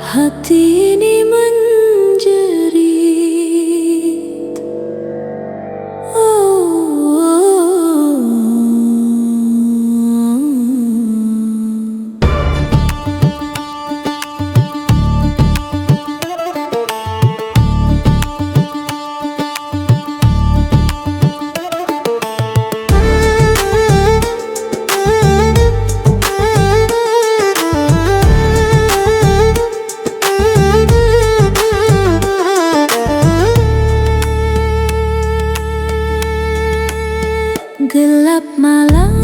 Hati ini menjerit. Gelap malam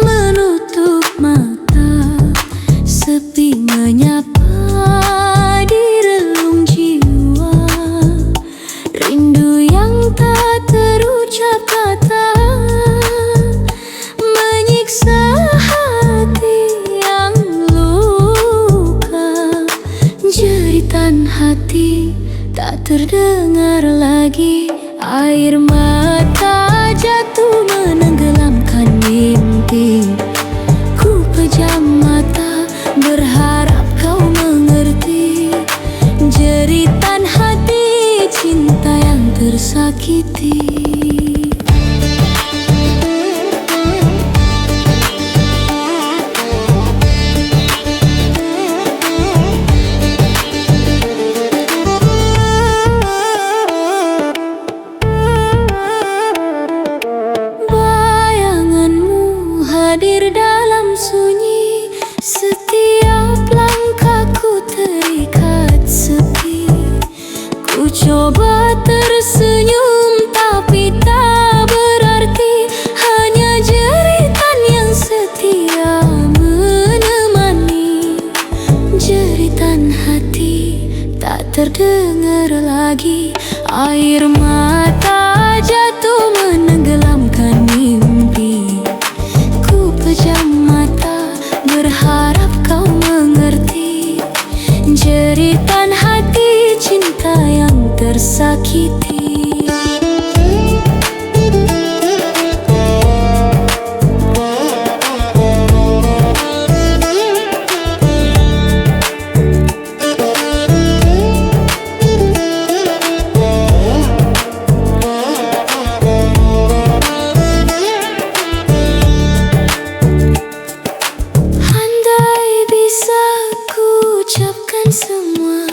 menutup mata, sepi menyapa di relung jiwa. Rindu yang tak terucap kata menyiksa hati yang luka. Jeritan hati tak terdengar lagi, air mata jatuh menenggelamkan mimpi. Ku pejam mata berharap kau mengerti jeritan hati cinta yang tersakiti. Hadir dalam sunyi, setiap langkahku terikat sepi. Ku coba tersenyum tapi tak berarti, hanya jeritan yang setia menemani. Jeritan hati tak terdengar lagi, air mata jatuh menenggelamkan mimpi. Pejam mata berharap kau mengerti jeritan hati cinta yang tersakiti. Ucapkan semua